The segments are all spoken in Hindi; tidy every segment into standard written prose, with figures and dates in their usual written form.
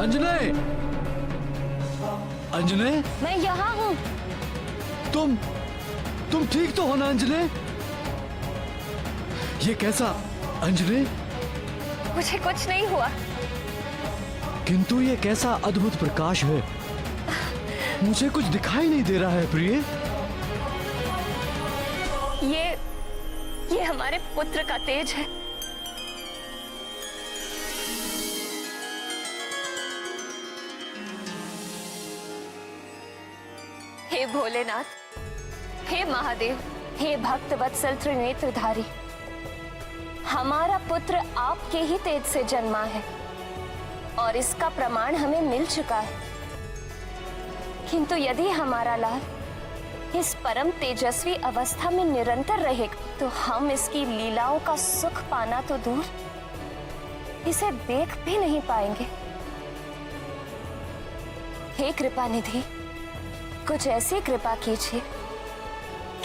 अंजने, अंजने, मैं यहाँ हूँ। तुम ठीक तो हो ना अंजने? ये कैसा अंजने? मुझे कुछ नहीं हुआ। किंतु ये कैसा अद्भुत प्रकाश है, मुझे कुछ दिखाई नहीं दे रहा है प्रिय। ये हमारे पुत्र का तेज है। हे भोलेनाथ, हे महादेव, हे भक्त वत्सल त्रिनेत्रधारी, हमारा पुत्र आपके ही तेज से जन्मा है और इसका प्रमाण हमें मिल चुका है। किंतु यदि हमारा लाल इस परम तेजस्वी अवस्था में निरंतर रहेगा तो हम इसकी लीलाओं का सुख पाना तो दूर, इसे देख भी नहीं पाएंगे। हे कृपा निधि, कुछ ऐसी कृपा कीजिए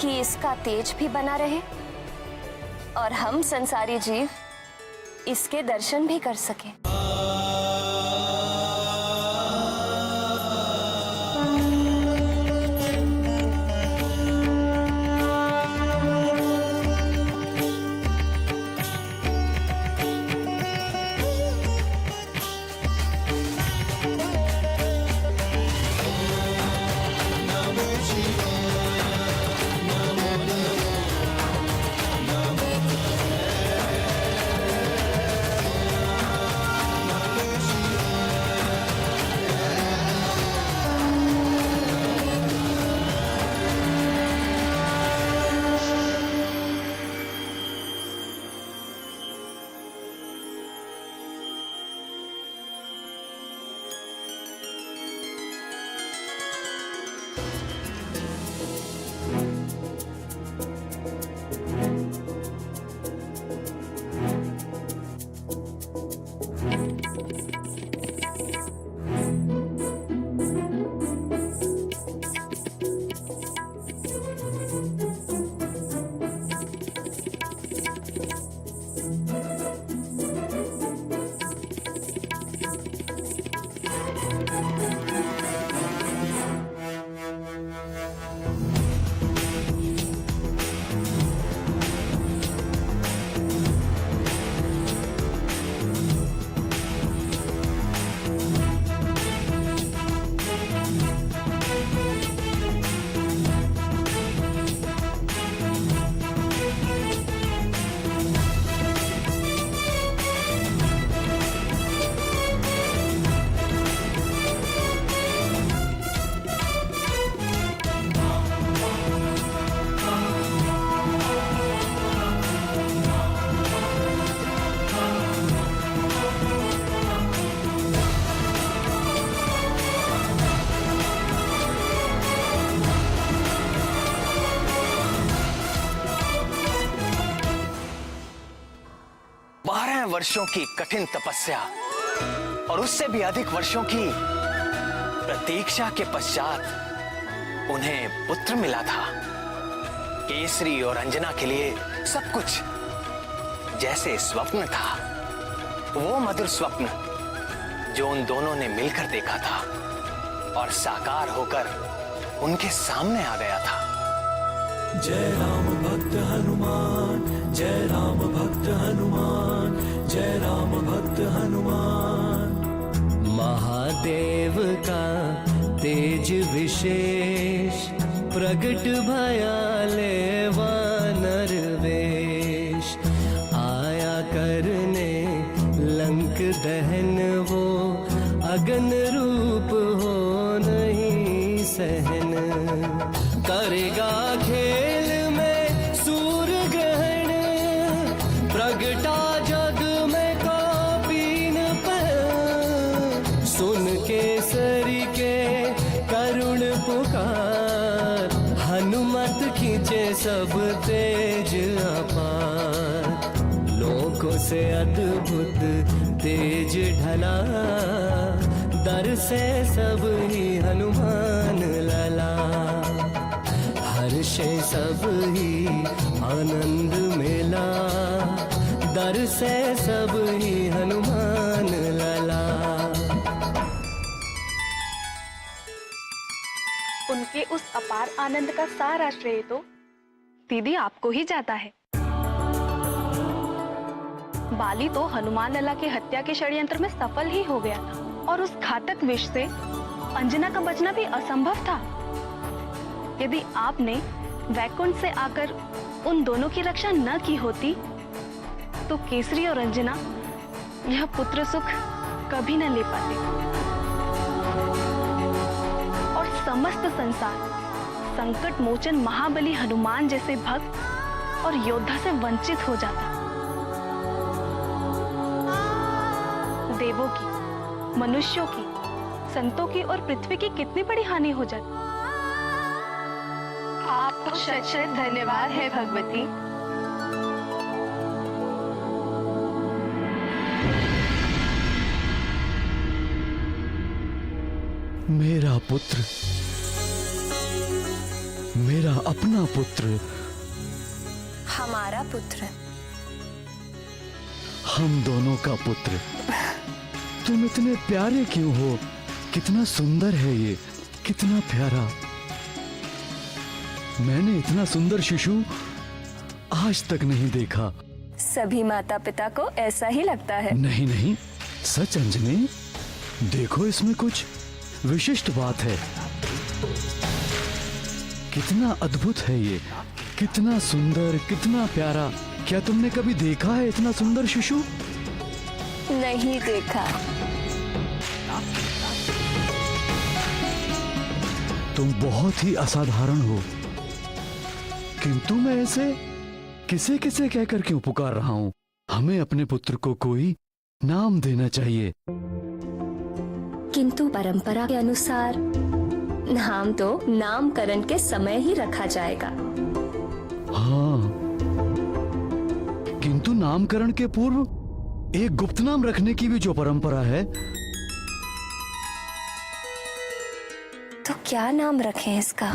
कि इसका तेज भी बना रहे और हम संसारी जीव इसके दर्शन भी कर सकें। वर्षों की कठिन तपस्या और उससे भी अधिक वर्षों की प्रतीक्षा के पश्चात उन्हें पुत्र मिला था। केसरी और अंजना के लिए सब कुछ जैसे स्वप्न था, वो मधुर स्वप्न जो उन दोनों ने मिलकर देखा था और साकार होकर उनके सामने आ गया था। जय राम भक्त हनुमान, जय राम भक्त हनुमान, जय राम भक्त हनुमान। महादेव का तेज विशेष प्रगट भयाले वानर वेश, आया करने लंक दहन वो अगन रूप हो नहीं सहन, करेगा खेल में सूर्य ग्रहण, प्रगटा जग में कौपीन पर, सुन केसरी के करुण पुकार, हनुमत खींचे सब तेज अपार, लोकों से अद्भुत तेज ढला, दर से सब ही हनुमान लला, हर्षे सब ही आनंद मेला, दर से सब ही हनुमान लला। कि उस अपार आनंद का सारा श्रेय तो दीदी आपको ही जाता है। बाली तो हनुमान लला की हत्या के षड्यंत्र में सफल ही हो गया था और उस घातक विष से अंजना का बचना भी असंभव था। यदि आपने वैकुंठ से आकर उन दोनों की रक्षा न की होती तो केसरी और अंजना यह पुत्र सुख कभी न ले पाते और समस्त संसार संकट मोचन महाबली हनुमान जैसे भक्त और योद्धा से वंचित हो जाता। देवों की, मनुष्यों की, संतों की और पृथ्वी की कितनी बड़ी हानि हो जाती। आपको शत-शत धन्यवाद है भगवती। मेरा पुत्र, मेरा अपना पुत्र, हमारा पुत्र, हम दोनों का पुत्र। तुम इतने प्यारे क्यों हो? कितना सुंदर है ये, कितना प्यारा। मैंने इतना सुंदर शिशु आज तक नहीं देखा। सभी माता पिता को ऐसा ही लगता है। नहीं नहीं, सच अंजनी, देखो इसमें कुछ विशिष्ट बात है। कितना अद्भुत है ये, कितना सुंदर, कितना प्यारा। क्या तुमने कभी देखा है इतना सुंदर शिशु? नहीं देखा। तुम बहुत ही असाधारण हो, किंतु मैं ऐसे किसे किसे कहकर क्यों पुकार रहा हूं? हमें अपने पुत्र को कोई नाम देना चाहिए। किंतु परंपरा के अनुसार नाम तो नामकरण के समय ही रखा जाएगा। हाँ, किंतु नामकरण के पूर्व एक गुप्त नाम रखने की भी जो परंपरा है। तो क्या नाम रखें इसका?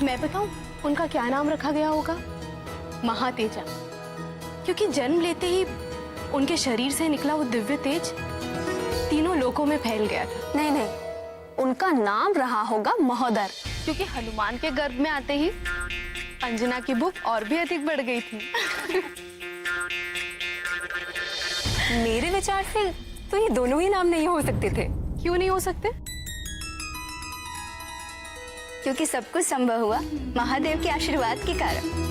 मैं बताऊं उनका क्या नाम रखा गया होगा? महातेजा, क्योंकि जन्म लेते ही उनके शरीर से निकला वो दिव्य तेज तीनों लोकों में फैल गया था। नहीं नहीं, उनका नाम रहा होगा महोदर, क्योंकि हनुमान के गर्भ में आते ही अंजना की भूख और भी अधिक बढ़ गई थी। मेरे विचार से तो ये दोनों ही नाम नहीं हो सकते थे। क्यों नहीं हो सकते? क्योंकि सब कुछ संभव हुआ महादेव के आशीर्वाद के कारण।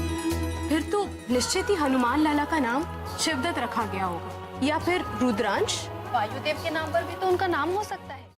फिर तो निश्चित ही हनुमान लाला का नाम शिवदत्त रखा गया होगा, या फिर रुद्रांश। वायुदेव के नाम पर भी तो उनका नाम हो सकता है।